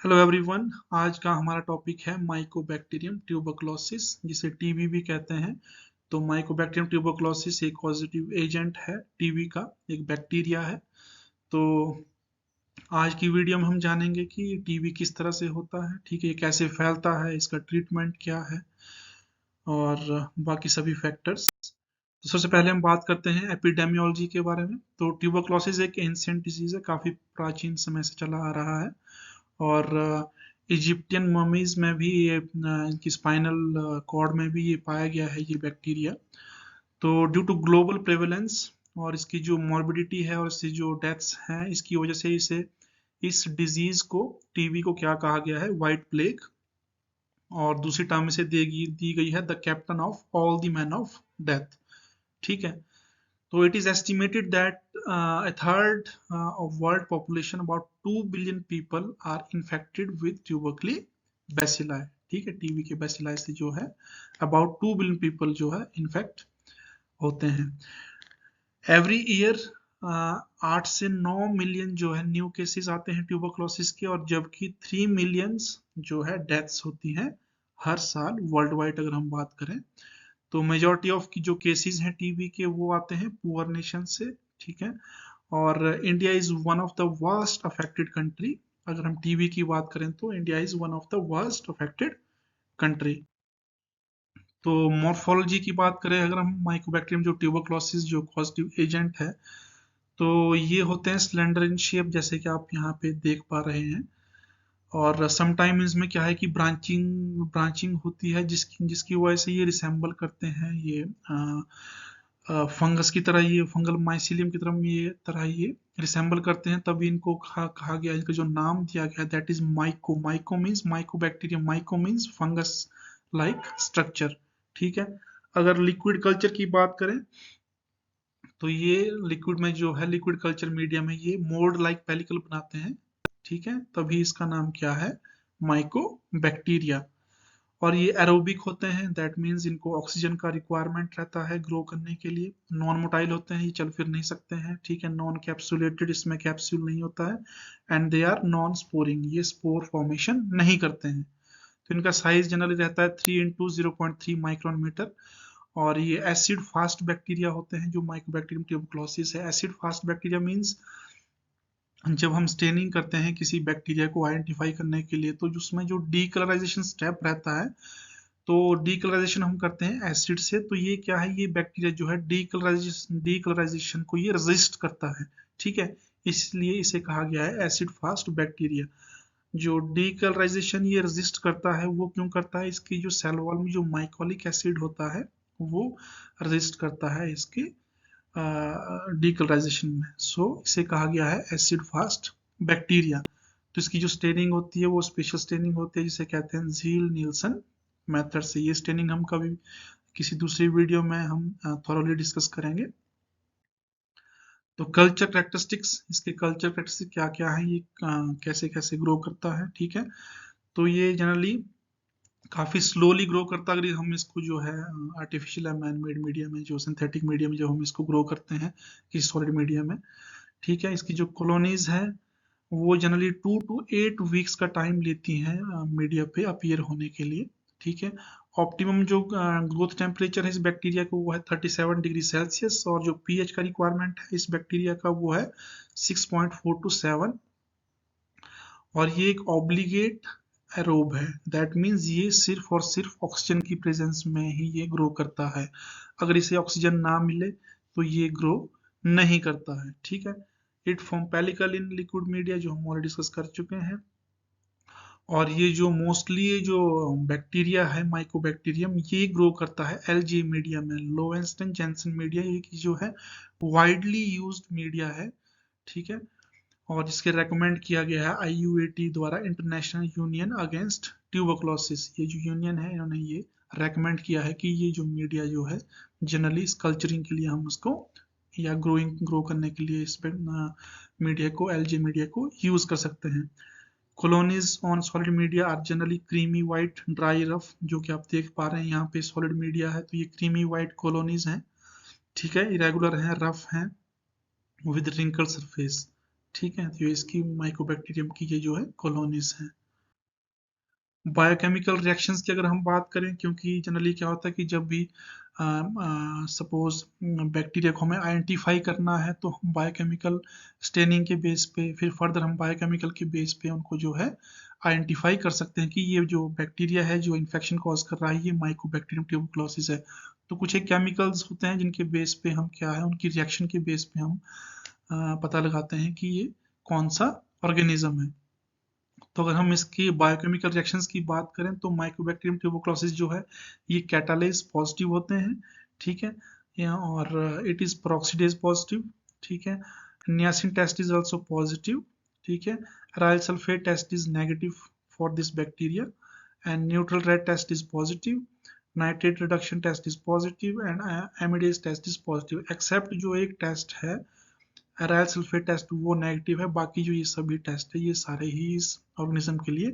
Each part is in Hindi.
Hello everyone. आज का हमारा टॉपिक है माइकोबैक्टीरियम ट्यूबरकुलोसिस, जिसे टीबी भी कहते हैं। तो माइकोबैक्टीरियम ट्यूबरकुलोसिस एक पॉजिटिव एजेंट है, टीबी का एक बैक्टीरिया है। तो आज की वीडियो में हम जानेंगे कि टीबी किस तरह से होता है, ठीक है, ये कैसे फैलता है, इसका ट्रीटमेंट क्या है और बाकी सभी फैक्टर्स। तो सबसे पहले हम बात करते हैं एपिडेमियोलॉजी के बारे में। तो ट्यूबरकुलोसिस एक एंशिएंट डिजीज है, काफ़ी प्राचीन समय से चला आ रहा है। और इजिप्टियन ममीज में भी ये इनकी स्पाइनल कॉर्ड में भी ये पाया गया है ये बैक्टीरिया। तो ड्यू टू ग्लोबल प्रेवलेंस और इसकी जो मॉर्बिडिटी है और इसकी जो डेथ्स हैं, इसकी वजह से इसे इस डिजीज को, टीबी को क्या कहा गया है, वाइट प्लेग। और दूसरी टर्म इसे दी गई है the captain of all the man of death. ठीक है। So it is estimated that a third of world population, about 2 billion people, are infected with tuberculosis bacilli। ठीक है, टीबी के बैसिलाई से जो है about 2 billion people जो है इन्फेक्ट होते हैं। एवरी ईयर 8 से 9 मिलियन जो है न्यू केसेस आते हैं ट्यूबरकुलोसिस के, और जबकि 3 मिलियंस जो है डेथ्स होती हैं हर साल वर्ल्ड वाइड अगर हम बात करें। तो मेजॉरिटी ऑफ की जो केसेस हैं टीबी के वो आते हैं पुअर नेशन से। ठीक है। और India is one of the worst affected country. अगर हम टीबी की बात करें तो India is one of the worst affected country. तो मॉर्फोलॉजी की बात करें अगर हम, माइकोबैक्टीरियम जो ट्यूबरकुलोसिस जो पॉजिटिव एजेंट है, तो ये होते हैं स्लेंडर इन शेप, जैसे कि आप यहाँ पे देख पा रहे हैं। और समटाइम इसमें क्या है कि ब्रांचिंग ब्रांचिंग होती है, जिसकी जिसकी वजह से ये रिसेंबल करते हैं ये फंगस की तरह, ये फंगल माइसिलियम की तरह ये रिसेंबल करते हैं। तभी इनको कहा गया, इनका जो नाम दिया गया that is myco. Myco means mycobacterium, myco means fungus like structure. ठीक है। अगर लिक्विड कल्चर की बात करें तो ये लिक्विड में जो है, लिक्विड कल्चर मीडिया में ये मोल्ड लाइक पेलिकल बनाते हैं। ठीक है, तभी इसका नाम क्या है, माइकोबैक्टीरिया। और ये एरोबिक होते हैं, दैट मीन्स इनको ऑक्सीजन का रिक्वायरमेंट रहता है ग्रो करने के लिए। नॉन मोटाइल होते हैं, ये चल फिर नहीं सकते हैं। ठीक है। नॉन कैप्सुलेटेड, इसमें कैप्सूल नहीं होता है। And they are non sporing, ये स्पोर फॉर्मेशन नहीं करते हैं। तो इनका साइज जनरली रहता है 3 × 0.3 माइक्रोन मीटर। और ये एसिड फास्ट बैक्टीरिया होते हैं जो माइकोबैक्टीरियम ट्यूबरकुलोसिस है। एसिड फास्ट बैक्टीरिया मीन्स जब हम स्टेनिंग करते हैं किसी बैक्टीरिया को आइडेंटिफाई करने के लिए, तो उसमें जो डीकलराइजेशन स्टेप रहता है, तो डीकलराइजेशन हम करते हैं एसिड से। तो ये क्या है, ये बैक्टीरिया जो है डीकलराइजेशन को ये रेजिस्ट करता है। ठीक है, इसलिए इसे कहा गया है एसिड फास्ट बैक्टीरिया। जो डीकलराइजेशन ये रेजिस्ट करता है, वो क्यों करता है, इसकी जो सेल वॉल में जो माइकोलिक एसिड होता है वो रेजिस्ट करता है इसके डीकलराइजेशन में। सो इसे कहा गया है एसिड फास्ट बैक्टीरिया। तो इसकी जो स्टेनिंग होती है वो स्पेशल स्टेनिंग होती है, जिसे कहते हैं झील नीलसन मेथड से। ये स्टेनिंग हम कभी किसी दूसरी वीडियो में हम थॉरोली डिस्कस करेंगे। तो कल्चर करेक्टरिस्टिक्स, इसके कल्चर करेक्टरिस्टिक क्या क्या है, ये कैसे कैसे ग्रो करता है। ठीक है। तो ये जनरली काफी स्लोली ग्रो करता है। अगर हम इसको जो है आर्टिफिशियल मैन मेड मीडिया में, जो सिंथेटिक मीडिया में जब हम इसको ग्रो करते हैं किसी सॉलिड मीडिया में, ठीक है, इसकी जो कॉलोनीज है वो जनरली 2 to 8 वीक्स का टाइम लेती हैं मीडिया पे अपीयर होने के लिए। ठीक है। ऑप्टिमम जो ग्रोथ टेम्परेचर है इस बैक्टीरिया को वो है 37 डिग्री सेल्सियस, और जो पीएच का रिक्वायरमेंट है इस बैक्टीरिया का वो है 6.4 to 7। और ये एक ऑब्लिगेट एरोब है, दैट मीन्स ये सिर्फ और सिर्फ ऑक्सीजन की प्रेजेंस में ही ये ग्रो करता है। अगर इसे ऑक्सीजन ना मिले तो ये ग्रो नहीं करता है। ठीक है। It form pellicle in liquid media, जो हम ऑलरेडी डिस्कस कर चुके हैं। और ये जो मोस्टली जो बैक्टीरिया है माइकोबैक्टीरियम, ये ग्रो करता है एलजी मीडिया में, लोवेंस्टन जेंसन मीडिया, ये जो है वाइडली यूज्ड मीडिया है। ठीक है। और जिसके रेकमेंड किया गया है आईयूएटी द्वारा, इंटरनेशनल यूनियन अगेंस्ट ट्यूबरकुलोसिस। ये जो यूनियन है इन्होंने ये रेकमेंड किया है कि ये जो मीडिया जो है जनरली इस कल्चरिंग के लिए हम उसको, या ग्रो करने के लिए इस मीडिया को, एलजी मीडिया को यूज कर सकते हैं। Colonies on solid media are generally creamy white dry rough, जो कि आप देख पा रहे हैं यहाँ पे सॉलिड मीडिया है तो ये क्रीमी वाइट कॉलोनीज हैं। ठीक है। इरेगुलर हैं, रफ हैं, विद रिंकल सरफेस। ठीक है। तो इसकी माइकोबैक्टीरियम की ये जो है कॉलोनीज हैं। बायोकेमिकल रिएक्शंस की अगर हम बात करें, क्योंकि जनरली क्या होता है कि जब भी सपोज बैक्टीरिया को हमें आइडेंटिफाई करना है तो हम बायोकेमिकल स्टेनिंग के बेस पे, फिर फर्दर हम बायोकेमिकल के बेस पे उनको जो है आइडेंटिफाई कर सकते हैं कि ये जो बैक्टीरिया है जो इन्फेक्शन कॉज कर रहा है ये माइकोबैक्टीरियम ट्यूबरकुलोसिस है। तो कुछ एक केमिकल्स होते हैं जिनके बेस पे हम क्या है उनकी रिएक्शन के बेस पे हम पता लगाते हैं कि ये कौन सा ऑर्गेनिज्म है। तो अगर हम इसकी बायोकेमिकल रिएक्शंस की बात करें तो माइकोबैक्टीरियम ट्यूबरकुलोसिस जो है ये कैटालेज पॉजिटिव होते हैं, ठीक है, और इट इज पेरोक्सीडेज पॉजिटिव, ठीक है, niacin test is also positive, ठीक है, aryl sulphate test is negative for this bacteria and neutral red test is positive, nitrate reduction test is positive and amidase test is positive, except जो एक टेस्ट है अराइल सल्फेट टेस्ट वो नेगेटिव है, बाकी जो ये सभी टेस्ट है ये सारे ही इस ऑर्गेनिज्म के लिए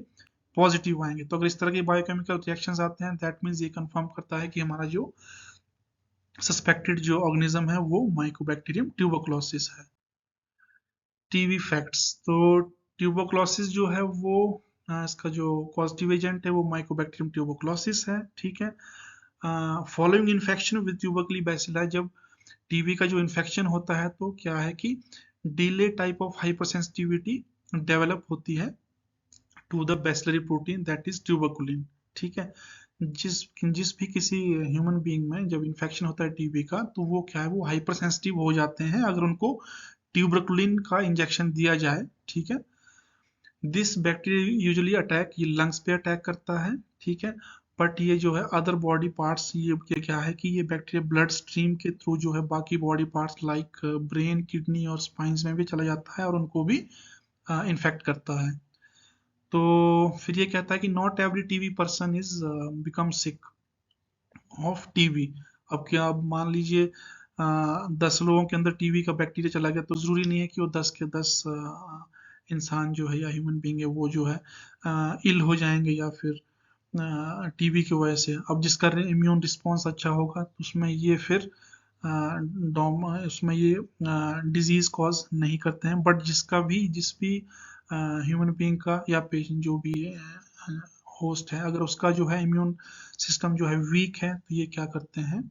पॉजिटिव आएंगे। तो अगर इस तरह के बायोकेमिकल रिएक्शंस आते हैं दैट मीन्स ये कंफर्म करता है कि हमारा जो सस्पेक्टेड जो ऑर्गेनिज्म है वो माइकोबैक्टीरियम ट्यूबरकुलोसिस है। टीबी फैक्ट्स, तो ट्यूबरकुलोसिस जो है वो इसका जो पॉजिटिव एजेंट है वो माइकोबैक्टीरियम ट्यूबरकुलोसिस है, ठीक है। फॉलोइंग इन्फेक्शन विद ट्यूबरकुली बैसिला, जब टीबी का जो इन्फेक्शन होता है तो क्या है कि delay type of hypersensitivity develop होती है to the bacillary protein that is tuberculin, ठीक है। जिस जिस भी किसी ह्यूमन बीइंग में जब इन्फेक्शन होता है टीबी का तो वो क्या है वो हाइपर सेंसिटिव हो जाते हैं अगर उनको ट्यूबरकुलिन का इंजेक्शन दिया जाए, ठीक है। दिस बैक्टीरिया यूजुअली अटैक ये लंग्स पे अटैक करता है, ठीक है, बट ये जो है अदर बॉडी पार्ट्स ये क्या है कि ये बैक्टीरिया ब्लड स्ट्रीम के थ्रू जो है बाकी body parts like brain, kidney और स्पाइंस में भी चला जाता है और उनको भी इन्फेक्ट करता है। तो फिर ये कहता है कि not every TB person is become sick of TB. अब क्या, अब मान लीजिए 10 लोगों के अंदर टीबी का बैक्टीरिया चला गया तो जरूरी नहीं है कि वो 10 के 10 इंसान जो है या ह्यूमन बींग है वो जो है इल हो जाएंगे या फिर टीबी की वजह से। अब जिसका इम्यून रिस्पॉन्स अच्छा होगा तो उसमें ये फिर उसमें ये डिजीज कॉज नहीं करते हैं, बट जिस भी ह्यूमन बीइंग का या पेशेंट जो भी होस्ट है अगर उसका जो है इम्यून सिस्टम जो है वीक है तो ये क्या करते हैं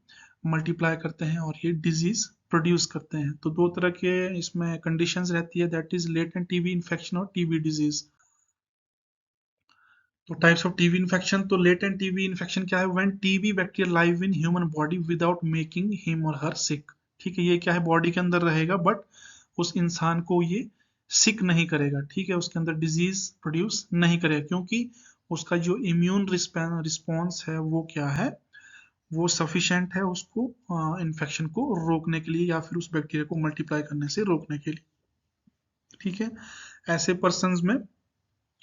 मल्टीप्लाई करते हैं और ये डिजीज प्रोड्यूस करते हैं। तो दो तरह के इसमें कंडीशंस रहती है that is latent TB infection और टीबी डिजीज। तो टाइप्स ऑफ टीबी इन्फेक्शन, तो लेटेंट टीबी इन्फेक्शन क्या है, when TB bacteria live in human body without making him और हर सिक, ठीक है, ये क्या है बॉडी के अंदर रहेगा बट उस इंसान को ये सिक नहीं करेगा, ठीक है, उसके अंदर डिजीज प्रोड्यूस नहीं करेगा क्योंकि उसका जो इम्यून रिस्पॉन्स है वो क्या है वो सफिशिएंट है उसको इन्फेक्शन को रोकने के लिए या फिर उस बैक्टीरिया को मल्टीप्लाई करने से रोकने के लिए, ठीक है। ऐसे पर्सन में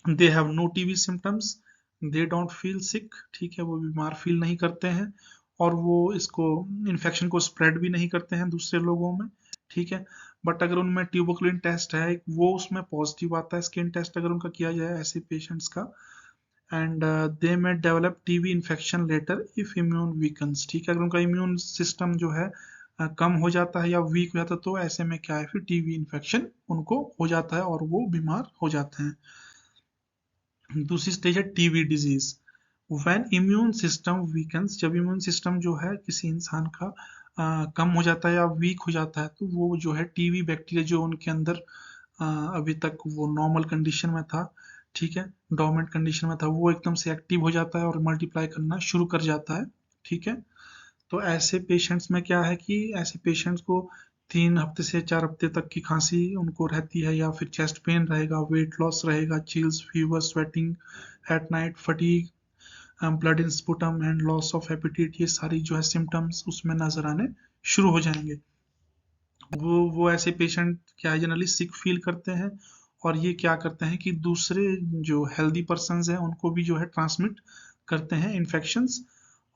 they have no TB symptoms, they don't feel sick, ठीक है, वो बीमार फील नहीं करते हैं और वो इसको इन्फेक्शन को स्प्रेड भी नहीं करते हैं दूसरे लोगों में, ठीक है। बट अगर उनमें ट्यूबरकुलिन टेस्ट है वो उसमें पॉजिटिव आता है, स्किन टेस्ट अगर उनका किया जाए ऐसे पेशेंट्स का, and they may develop TB infection later if immune weakens, ठीक है, अगर उनका इम्यून सिस्टम जो है कम हो जाता है या वीक हो जाता है तो ऐसे में क्या है फिर टीबी इन्फेक्शन उनको हो जाता है और वो बीमार हो जाते हैं। दूसरी स्टेज है TB disease, when immune system weakens, जब इम्यून सिस्टम जो है किसी इंसान का कम हो जाता है या वीक हो जाता है तो वो जो है टीबी बैक्टीरिया जो उनके अंदर अभी तक वो नॉर्मल कंडीशन में था, ठीक है, डोमेंट कंडीशन में था, वो एकदम से एक्टिव हो जाता है और मल्टीप्लाई करना शुरू कर जाता है, ठीक है। तो ऐसे पेशेंट्स में क्या है कि ऐसे पेशेंट्स को 3 हफ्ते से 4 हफ्ते तक की खांसी उनको रहती है या फिर चेस्ट पेन रहेगा, वेट लॉस रहेगा, chills, fever, sweating at night, fatigue, blood in sputum and loss of appetite, ये सारी जो है सिम्टम्स उसमें नजर आने शुरू हो जाएंगे। वो ऐसे पेशेंट क्या है जनरली सिक फील करते हैं और ये क्या करते हैं कि दूसरे जो हेल्दी पर्सन हैं उनको भी जो है ट्रांसमिट करते हैं इन्फेक्शंस,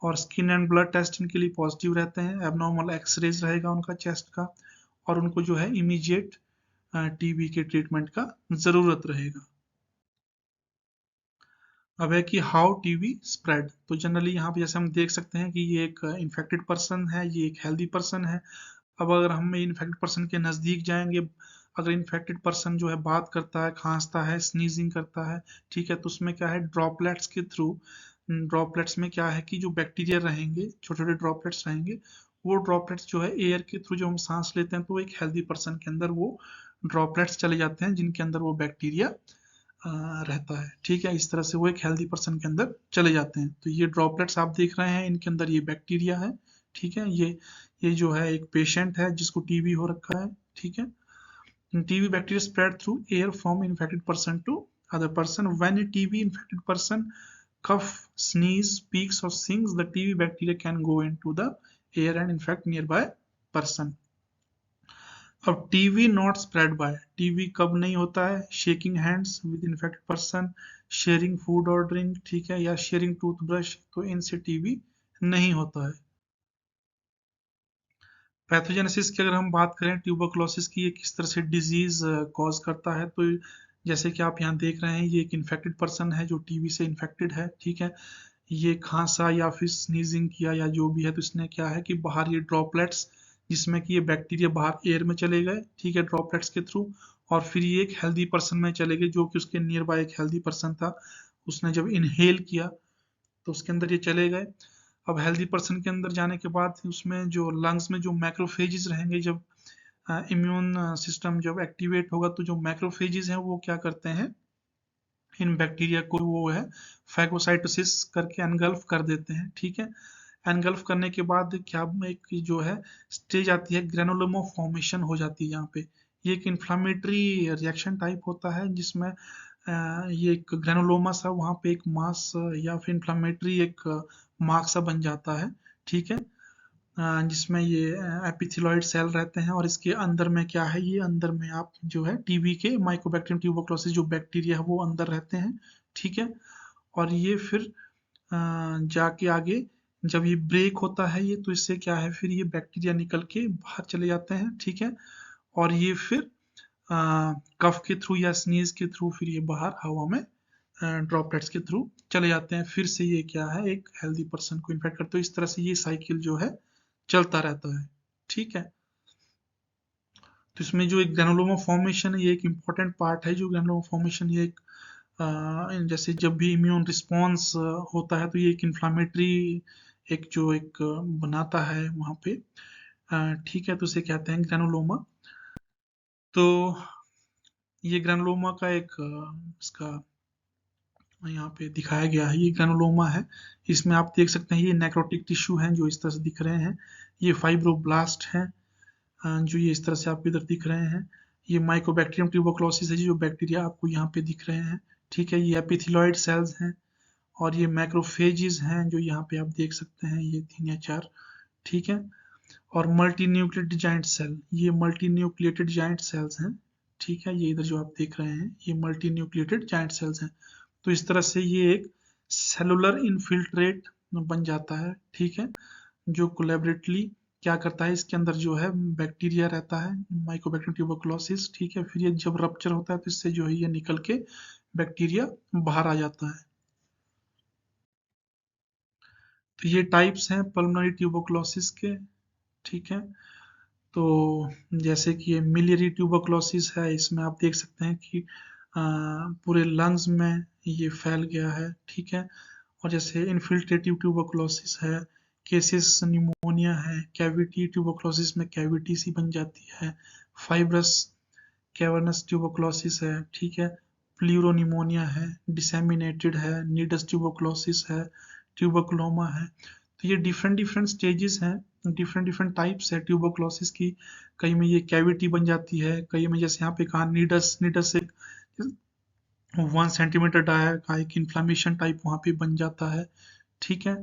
और स्किन एंड ब्लड टेस्ट इनके लिए पॉजिटिव रहते हैं, एबनॉर्मल एक्सरेज रहेगा उनका चेस्ट का और उनको जो है इमीडिएट टीबी के ट्रीटमेंट का जरूरत रहेगा। अब है कि हाउ टीबी स्प्रेड, तो जनरली यहाँ पे जैसे हम देख सकते हैं कि ये एक इन्फेक्टेड पर्सन है, ये एक हेल्दी पर्सन है। अब अगर हम इन्फेक्टेड पर्सन के नज़दीक जाएंगे अगर इन्फेक्टेड पर्सन जो है बात करता है, खांसता है, स्नीजिंग करता है, ठीक है, तो उसमें क्या है, ड्रॉपलेट्स के थ्रू, ड्रॉपलेट्स में क्या है कि जो बैक्टीरिया रहेंगे, छोटे छोटे ड्रॉपलेट्स रहेंगे, वो ड्रॉपलेट्स जो है एयर के थ्रू जो हम सांस लेते हैं, तो एक हेल्दी पर्सन के अंदर वो ड्रॉपलेट्स चले जाते हैं जिनके अंदर वो बैक्टीरिया रहता है। ठीक है, इस तरह से वो एक हेल्दी पर्सन के अंदर चले जाते हैं। तो ये ड्रॉपलेट्स आप देख रहे हैं, इनके अंदर ये बैक्टीरिया है। ठीक है, ये जो है एक पेशेंट है जिसको टीबी हो रखा है। ठीक है, TB bacteria spread through air from infected person to other person. When a TB infected person cough, sneeze, speaks or sings, the TB bacteria can go into the air and infect nearby person. अब TV not spread by, TV कब नहीं होता है, shaking hands with infected person, sharing food और ड्रिंक, ठीक है, या शेयरिंग टूथब्रश, तो इनसे टीवी नहीं होता है। पैथोजेनेसिस की अगर हम बात करें, ट्यूबरक्लोसिस की, ये किस तरह से डिजीज कॉज करता है, तो जैसे कि आप यहाँ देख रहे हैं, ये एक इन्फेक्टेड पर्सन है जो टीबी से इन्फेक्टेड है। ठीक है, ये खांसा या फिर स्नीजिंग किया या जो भी है, तो इसने क्या है कि बाहर ये ड्रॉपलेट्स, जिसमें कि ये बैक्टीरिया बाहर एयर में चले गए, ठीक है, ड्रॉपलेट्स के थ्रू, और फिर ये एक हेल्दी पर्सन में चले गए जो कि उसके नियर बाय एक हेल्दी पर्सन था, उसने जब इनहेल किया तो उसके अंदर ये चले गए। अब हेल्दी पर्सन के अंदर जाने के बाद उसमें जो लंग्स में जो मैक्रोफेजेस रहेंगे, जब इम्यून सिस्टम जब एक्टिवेट होगा, तो जो मैक्रोफेजेस हैं वो क्या करते हैं, इन बैक्टीरिया को वो है फैगोसाइटोसिस करके एनगल्फ कर देते हैं। ठीक है, एनगल्फ करने के बाद क्या एक जो है स्टेज आती है, ग्रेनुलोमा फॉर्मेशन हो जाती है यहाँ पे। ये एक इन्फ्लामेटरी रिएक्शन टाइप होता है जिसमें ये एक ग्रेनुलोमा सा वहाँ पे एक मास या फिर इन्फ्लामेटरी एक मार्क सा बन जाता है। ठीक है, जिसमें ये एपिथेलॉइड सेल रहते हैं, और इसके अंदर में क्या है, ये अंदर में आप जो है टीबी के माइकोबैक्टीरियम ट्यूबरक्लोसिस जो बैक्टीरिया है वो अंदर रहते हैं। ठीक है, और ये फिर जाके आगे जब ये ब्रेक होता है ये, तो इससे क्या है, फिर ये बैक्टीरिया निकल के बाहर चले जाते हैं। ठीक है, और ये फिर कफ के थ्रू या स्नीज के थ्रू फिर ये बाहर हवा में ड्रॉपलेट्स के थ्रू चले जाते हैं। फिर से ये क्या है, एक हेल्दी पर्सन को इन्फेक्ट करते हैं। इस तरह से ये साइकिल जो है चलता रहता है। ठीक है, तो इसमें जो एक ग्रेनुलोमा फॉर्मेशन है, ये एक इम्पॉर्टेंट पार्ट है। जो ग्रेनुलोमा फॉर्मेशन, ये एक जैसे जब भी इम्यून रिस्पॉन्स होता है, तो ये एक इन्फ्लामेटरी एक जो एक बनाता है वहाँ पे। ठीक है, तो उसे कहते हैं ग्रेनुलोमा। तो ये ग्रेनुलोमा का एक इसका यहाँ पे दिखाया गया है, ये ग्रेनुलोमा है। इसमें आप देख सकते हैं ये नेक्रोटिक टिश्यू हैं जो इस तरह से दिख रहे हैं। ये फाइब्रोब्लास्ट हैं जो ये इस तरह से आपको इधर दिख रहे हैं। ये माइकोबैक्टीरियम ट्यूबरक्लोसिस है जो बैक्टीरिया आपको यहाँ पे दिख रहे हैं। ठीक है, ये एपिथेलॉइड सेल्स हैं, और ये मैक्रोफेजेस हैं जो यहाँ पे आप देख सकते हैं, ये 3 या 4। ठीक है, और मल्टी न्यूक्लिएटेड जाइंट सेल, ये मल्टी न्यूक्लिएटेड जाइंट सेल्स हैं। ठीक है, ये इधर जो आप देख रहे हैं ये मल्टी न्यूक्लिएटेड जाइंट सेल्स हैं। तो इस तरह से ये एक सेलुलर इन्फिल्ट्रेट बन जाता है। ठीक है, जो कोलैबोरेटली क्या करता है, इसके अंदर जो है बैक्टीरिया रहता है, माइकोबैक्टीरियम ट्यूबरक्लोसिस। ठीक है, फिर ये जब रप्चर होता है तो इससे जो है ये निकल के बैक्टीरिया बाहर आ जाता है। तो ये टाइप्स हैं पल्मोनरी ट्यूबरक्लोसिस के। ठीक है, तो जैसे कि ये मिलियरी ट्यूबरक्लोसिस है, इसमें आप देख सकते हैं कि पूरे लंग्स में ये फैल गया है। ठीक है, और जैसे इन्फिल्ट्रेटिव ट्यूबरक्लोसिस है, केसेस निमोनिया है, कैविटी ट्यूबरक्लोसिस में कैविटी सी बन जाती है, फाइब्रस कैवर्नस ट्यूबरक्लोसिस है। ठीक है, प्लूरोनिमोनिया है, डिसेमिनेटेड है, नीडस ट्यूबरक्लोसिस है, ट्यूबरक्लोमा है। तो ये डिफरेंट डिफरेंट स्टेजेस हैं, डिफरेंट डिफरेंट टाइप्स है ट्यूबरक्लोसिस की। कई में ये कैविटी बन जाती है, कई में जैसे यहाँ पे कहा नीडस, नीडस एक 1 सेंटीमीटर का एक इन्फ्लामेशन टाइप वहाँ पे बन जाता है। ठीक है,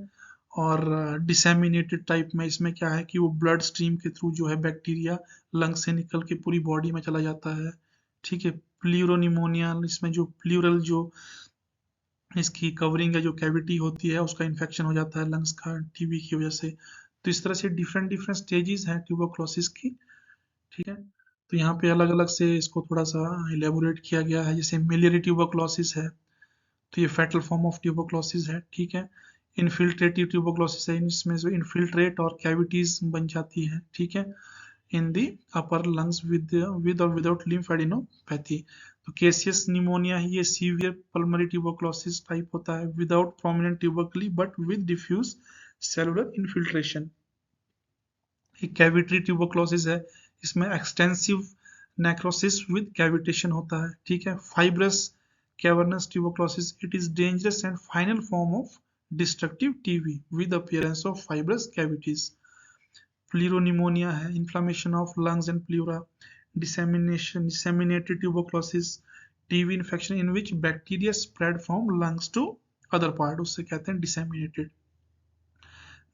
और डिसेमिनेटेड टाइप में इसमें क्या है कि वो ब्लड स्ट्रीम के थ्रू जो है बैक्टीरिया लंग से निकल के पूरी बॉडी में चला जाता है। ठीक है, प्लूरोनिमोनिया, इसमें जो प्लूरल जो इसकी कवरिंग है, जो कैविटी होती है, उसका इन्फेक्शन हो जाता है लंग्स का टीबी की वजह से। तो इस तरह से डिफरेंट डिफरेंट स्टेजेस हैं ट्यूबरक्लोसिस की। ठीक है, तो यहाँ पे अलग अलग से इसको थोड़ा सा इलेबोरेट किया गया है। जैसे मिलियरी ट्यूबरक्लोसिस है, तो ये फेटल फॉर्म ऑफ ट्यूबरक्लोसिस है। ठीक है, इन्फिल्ट्रेटिव ट्यूबरक्लोसिस है, इसमें जो इन्फिल्ट्रेट और कैविटीज बन जाती है। ठीक है, in the upper lungs with or without lymphadenopathy. तो केसियस निमोनिया ही ये सीवियर पल्मोनरी ट्यूबरकुलोसिस टाइप होता है without prominent tubercle but with diffuse cellular infiltration. एक कैविटरी ट्यूबरकुलोसिस है, इसमें एक्सटेंसिव नेक्रोसिस विद कैविटेशन होता है। ठीक है, fibrous cavernous tuberculosis, it is dangerous and final form of destructive TB with appearance of fibrous cavities. Pleuropneumonia है, inflammation of lungs and pleura. disseminated tuberculosis, TB infection in which bacteria spread from lungs to other part, उससे कहते हैं disseminated।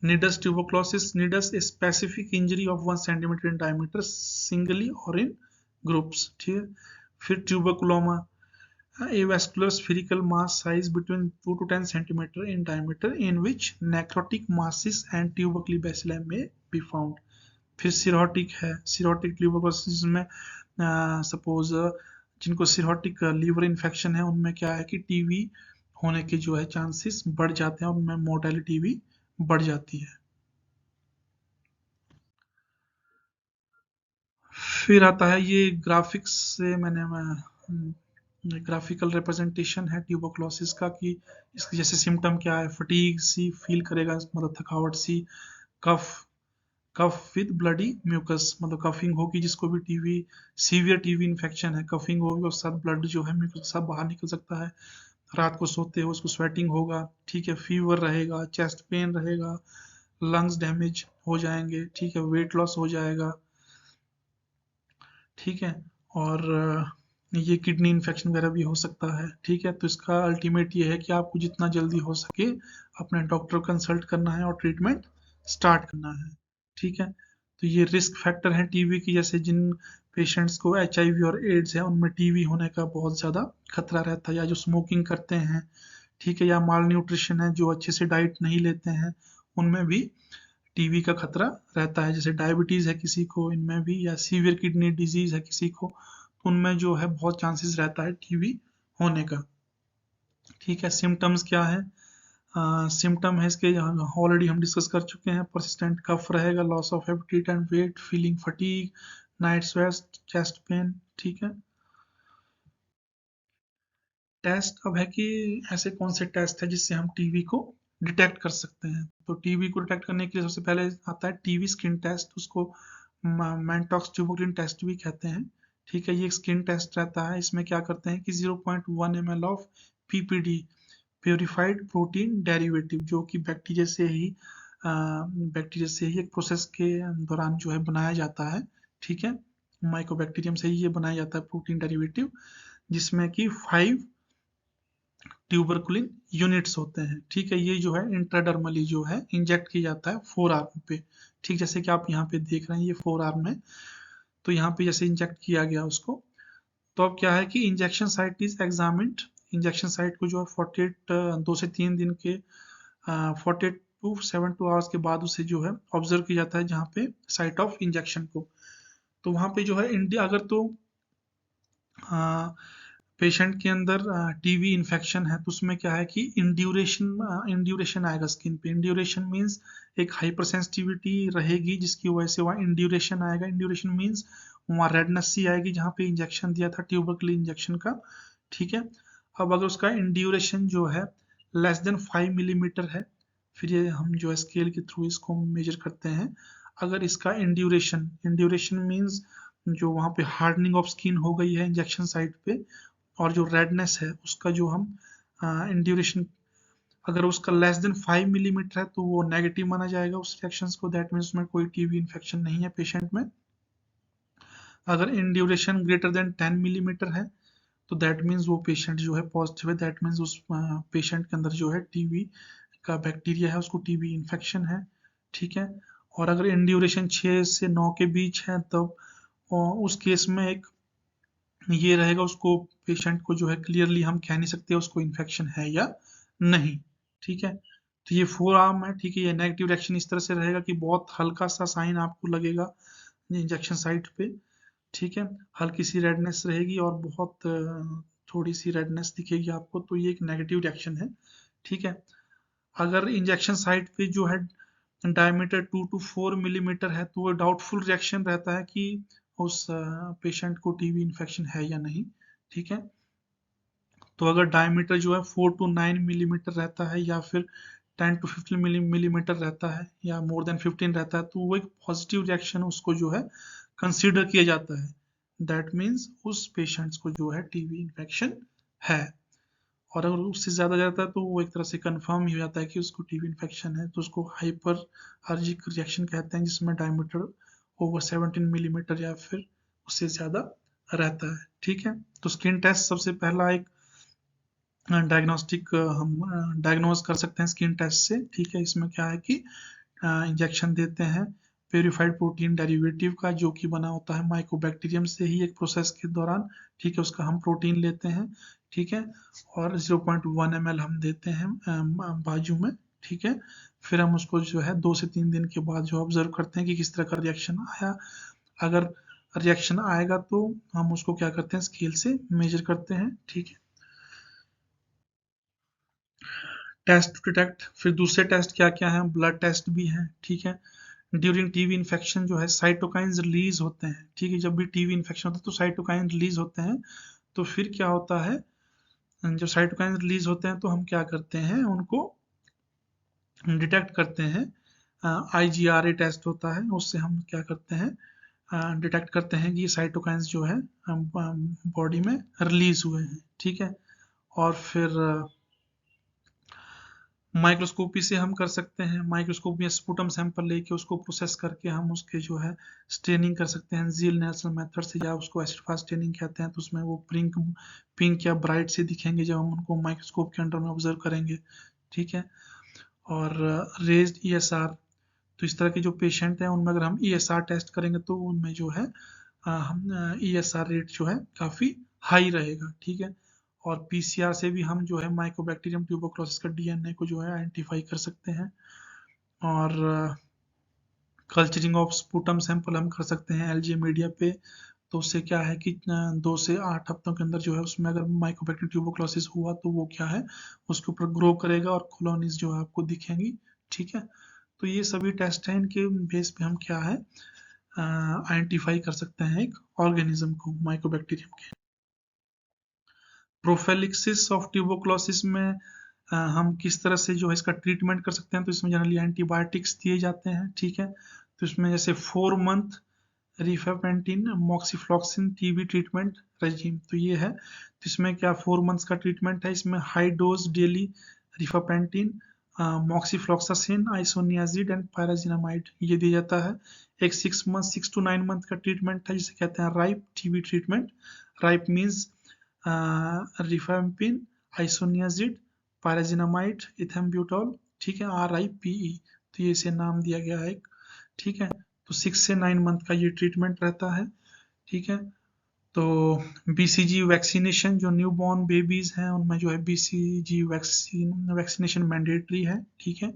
nidus tuberculosis, nidus a specific injury of 1 centimeter in diameter singly or in groups। ठीक है, फिर tuberculoma, a vascular spherical mass size between 2 to 10 centimeter in diameter in which necrotic masses and tubercle bacilli may be found। फिर सिरोटिक है, सिरोटिक ट्यूबरकुलोसिस में सपोज जिनको सिरोटिक लीवर इन्फेक्शन है उनमें क्या है कि टीबी होने के जो है चांसेस बढ़ जाते हैं और उनमें मोर्टेलिटी भी बढ़ जाती है। फिर आता है ये ग्राफिक्स से मैंने ग्राफिकल रिप्रेजेंटेशन है ट्यूबरकुलोसिस का कि इसके जैसे सिम्टम क्या है, फटीग सी फील करेगा, मतलब थकावट सी, कफ विद ब्लडी म्यूकस, मतलब कफिंग होगी, जिसको भी टीवी सीवियर टीवी इन्फेक्शन है, कफिंग होगी और साथ ब्लड जो है म्यूकस सब बाहर निकल सकता है। रात को सोते हो उसको स्वेटिंग होगा। ठीक है, फीवर रहेगा, चेस्ट पेन रहेगा, लंग्स डैमेज हो जाएंगे। ठीक है, वेट लॉस हो जाएगा। ठीक है, और ये किडनी इन्फेक्शन वगैरह भी हो सकता है। ठीक है, तो इसका अल्टीमेट ये है कि आपको जितना जल्दी हो सके अपने डॉक्टर को कंसल्ट करना है और ट्रीटमेंट स्टार्ट करना है। ठीक है, तो ये रिस्क फैक्टर है टीबी की, जैसे जिन पेशेंट्स को एचआईवी और एड्स है उनमें टीबी होने का बहुत ज़्यादा खतरा रहता है, या जो स्मोकिंग करते हैं, ठीक है, या माल न्यूट्रिशन है, जो अच्छे से डाइट नहीं लेते हैं, उनमें भी टीबी का खतरा रहता है। जैसे डायबिटीज़ है किसी को, इनमें भी, या सीवियर किडनी डिजीज़ है किसी को, उनमें जो है बहुत चांसेस रहता है टीबी होने का। ठीक है, सिम्टम्स क्या है? सिम्टम है इसके ऑलरेडी हम डिस्कस कर चुके हैं। परसिस्टेंट कफ रहेगा, loss of appetite and weight, feeling fatigue, night sweats, chest pain. ठीक है, टेस्ट अब है कि ऐसे कौन से टेस्ट है जिससे हम टीबी को डिटेक्ट कर सकते हैं। तो टीबी को डिटेक्ट करने के लिए सबसे पहले आता है टीबी स्किन टेस्ट, उसको मैंटॉक्स ट्यूबरकुलिन टेस्ट भी कहते हैं। ठीक है, ये एक स्किन टेस्ट रहता है। इसमें क्या करते हैं कि 0.1 ml of PPD, purified protein derivative, जो कि बैक्टीरिया से ही एक प्रोसेस के दौरान जो है बनाया जाता है। ठीक है, माइकोबैक्टीरियम से ही ये बनाया जाता है प्रोटीन डेरिवेटिव, जिसमें कि 5 ट्यूबरकुलिन यूनिट्स होते हैं। ठीक है, ये जो है इंट्राडर्मली जो है इंजेक्ट किया जाता है 4 आर्म पे। ठीक, जैसे कि आप यहाँ पे देख रहे हैं ये 4 आर्म है, तो यहाँ पे जैसे इंजेक्ट किया गया उसको, तो अब क्या है कि injection site is examined. Injection site को जो है 2 से 3 दिन के 48 टू 72 आवर्स के बाद उसे जो है ऑब्जर्व किया जाता है जहाँ पे साइट ऑफ इंजेक्शन को। तो वहाँ पे जो है इंडिया अगर तो पेशेंट के अंदर टीबी इन्फेक्शन है तो उसमें क्या है कि इंड्यूरेशन आएगा स्किन पे। इंड्यूरेशन मींस एक हाइपर सेंसिटिविटी रहेगी जिसकी वजह से वहाँ इंड्यूरेशन आएगा। इंड्यूरेशन मींस वहाँ रेडनेस सी आएगी जहाँ पे इंजेक्शन दिया था ट्यूबरकुल इंजेक्शन का। ठीक है, अब अगर उसका इंड्यूरेशन जो है लेस देन 5 मिलीमीटर है, फिर ये हम जो है स्केल के थ्रू इसको मेजर करते हैं। अगर इसका इंड्यूरेशन मींस जो वहाँ पे हार्डनिंग ऑफ स्किन हो गई है इंजेक्शन साइट पे, और जो रेडनेस है उसका जो हम इंड्यूरेशन अगर उसका लेस देन 5 मिलीमीटर है तो वो नेगेटिव माना जाएगा उस रिएक्शंस को, दैट मीन्स उसमें कोई टीबी इन्फेक्शन नहीं है पेशेंट में। अगर इंड्यूरेशन ग्रेटर देन 10 मिलीमीटर है तो दैट मीन्स वो पेशेंट जो है पॉजिटिव है, दैट मीन्स उस पेशेंट के अंदर जो है टीबी का बैक्टीरिया है, उसको टीबी इन्फेक्शन है। ठीक है, और अगर इंड्यूरेशन 6 से 9 के बीच है तब उस केस में एक ये रहेगा, उसको पेशेंट को जो है क्लियरली हम कह नहीं सकते उसको इन्फेक्शन है या नहीं। ठीक है, तो ये 4 आर्म है। ठीक है, ये नेगेटिव रिएक्शन इस तरह से रहेगा कि बहुत हल्का सा साइन आपको लगेगा इंजेक्शन साइट पे। ठीक है, हल्की सी रेडनेस रहेगी और बहुत थोड़ी सी रेडनेस दिखेगी आपको, तो ये एक नेगेटिव रिएक्शन है। ठीक है, अगर इंजेक्शन साइट पे जो है डायमीटर 2 to 4 मिलीमीटर है तो वो डाउटफुल रिएक्शन रहता है कि उस पेशेंट को टीबी इन्फेक्शन है या नहीं, ठीक है। तो अगर डायमीटर जो है 4 to 9 मिलीमीटर रहता है या फिर 10 to 15 मिलीमीटर रहता है या मोर देन 15 रहता है तो वो एक पॉजिटिव रिएक्शन उसको जो है कंसीडर किया जाता है। दैट मीन्स उस पेशेंट्स को जो है टीबी इन्फेक्शन है। और अगर उससे ज़्यादा जाता है तो वो एक तरह से कंफर्म ही हो जाता है कि उसको टीबी इन्फेक्शन है, तो उसको हाइपर अर्जिक रिएक्शन कहते हैं, जिसमें डायमीटर ओवर 17 मिलीमीटर या फिर उससे ज़्यादा रहता है, ठीक है। तो स्किन टेस्ट सबसे पहला एक डायग्नोस्टिक हम डायग्नोज कर सकते हैं स्किन टेस्ट से, ठीक है। इसमें क्या है कि इंजेक्शन देते हैं प्योरीफाइड प्रोटीन डेरिवेटिव का, जो कि बना होता है माइकोबैक्टीरियम से ही एक प्रोसेस के दौरान, ठीक है। उसका हम प्रोटीन लेते हैं, ठीक है, और 0.1 ml हम देते हैं बाजू में, ठीक है। फिर हम उसको जो है 2 से 3 दिन के बाद जो ऑब्जर्व करते हैं कि किस तरह का रिएक्शन आया। अगर रिएक्शन आएगा तो हम उसको क्या करते हैं, स्केल से मेजर करते हैं, ठीक है। टेस्ट टू डिटेक्ट, फिर दूसरे टेस्ट क्या क्या हैं, ब्लड टेस्ट भी हैं, ठीक है। ड्यूरिंग टीबी इन्फेक्शन जो है साइटोकाइंस रिलीज होते हैं, ठीक है। जब भी टीबी इन्फेक्शन होता है तो साइटोकाइन रिलीज होते हैं। तो फिर क्या होता है, जब साइटोकाइन रिलीज होते हैं तो हम क्या करते हैं, उनको डिटेक्ट करते हैं। IgRA टेस्ट होता है, उससे हम क्या करते हैं, डिटेक्ट करते हैं कि ये साइटोकाइंस जो है बॉडी में रिलीज हुए हैं, ठीक है। और फिर माइक्रोस्कोपी से हम कर सकते हैं, माइक्रोस्कोप में स्पुटम सैंपल लेके उसको प्रोसेस करके हम उसके जो है स्टेनिंग कर सकते हैं जील नेल्सन मेथड से, या उसको एसिड फास्ट स्टेनिंग कहते हैं। तो उसमें वो पिंक या ब्राइट से दिखेंगे जब हम उनको माइक्रोस्कोप के अंडर में ऑब्जर्व करेंगे, ठीक है। और रेज्ड ESR, तो इस तरह के जो पेशेंट हैं उनमें अगर हम ESR टेस्ट करेंगे तो उनमें जो है हम ESR रेट जो है काफ़ी हाई रहेगा, ठीक है। और PCR से भी हम जो है माइकोबैक्टीरियम ट्यूबरकुलोसिस का DNA को जो है आइडेंटिफाई कर सकते हैं। और कल्चरिंग ऑफ स्पुटम सैंपल हम कर सकते हैं LJ मीडिया पे। तो उससे क्या है कि 2 से 8 हफ्तों के अंदर जो है उसमें अगर माइकोबैक्टीरियम ट्यूबरकुलोसिस हुआ तो वो क्या है, उसके ऊपर ग्रो करेगा और कॉलोनीज जो है आपको दिखेंगी, ठीक है। तो ये सभी टेस्ट हैं, इनके बेस पे हम क्या है आइडेंटिफाई कर सकते हैं एक ऑर्गेनिज्म को, माइकोबैक्टीरियम के। प्रोफेलिक्सिस ऑफ ट्यूबरकुलोसिस में हम किस तरह से जो है इसका ट्रीटमेंट कर सकते हैं, तो इसमें जनरली एंटीबायोटिक्स दिए जाते हैं, ठीक है। तो इसमें जैसे 4 मंथ रिफापेंटिन मॉक्सीफ्लॉक्सिन टीबी ट्रीटमेंट रेजिम, तो ये है। तो इसमें क्या 4 मंथ्स का ट्रीटमेंट है, इसमें high dose daily rifapentine moxifloxacin isoniazid and pyrazinamide ये दिया जाता है। एक 6 to 9 मंथ का ट्रीटमेंट है जिसे कहते हैं RIPE TB treatment. RIPE means rifampin isoniazid pyrazinamide ethambutol, ठीक है, RIPE। तो ये इसे नाम दिया गया है, ठीक है। तो 6 से 9 मंथ का ये ट्रीटमेंट रहता है, ठीक है। तो BCG वैक्सीनेशन, जो न्यू बॉर्न बेबीज हैं उनमें जो है BCG वैक्सीनेशन मैंडेटरी है, ठीक है,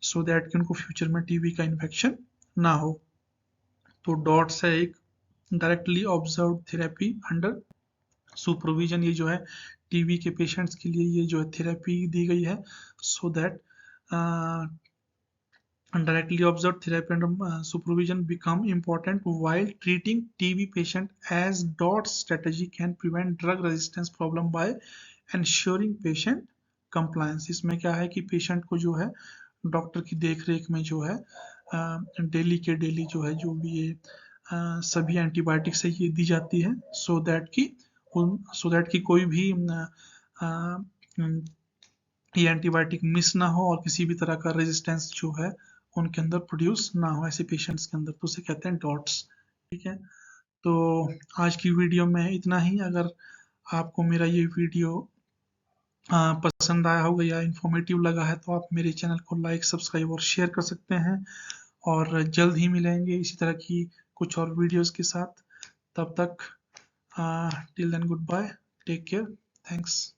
सो दैट कि उनको फ्यूचर में टीबी का इन्फेक्शन ना हो। तो डॉट्स है एक directly observe therapy under supervision, ये जो है टीबी के पेशेंट्स के लिए ये जो है थेरेपी दी गई है, so that directly observed therapy and supervision become important while treating TB patient, as DOT strategy can prevent drug resistance problem by ensuring patient compliance। इसमें क्या है कि पेशेंट को जो है डॉक्टर की देख रेख में जो है डेली के डेली जो है जो भी ये सभी एंटीबायोटिक्स है ये दी जाती है, सो दैट कि कोई भी ये एंटीबायोटिक मिस ना हो और किसी भी तरह का रेजिस्टेंस जो है उनके अंदर प्रोड्यूस ना हो ऐसे पेशेंट्स के अंदर, तो उसे कहते हैं डॉट्स, ठीक है। तो आज की वीडियो में इतना ही। अगर आपको मेरा ये वीडियो पसंद आया होगा या इन्फॉर्मेटिव लगा है तो आप मेरे चैनल को लाइक सब्सक्राइब और शेयर कर सकते हैं, और जल्द ही मिलेंगे इसी तरह की कुछ और वीडियोस के साथ। तब तक till then good bye, take care, thanks.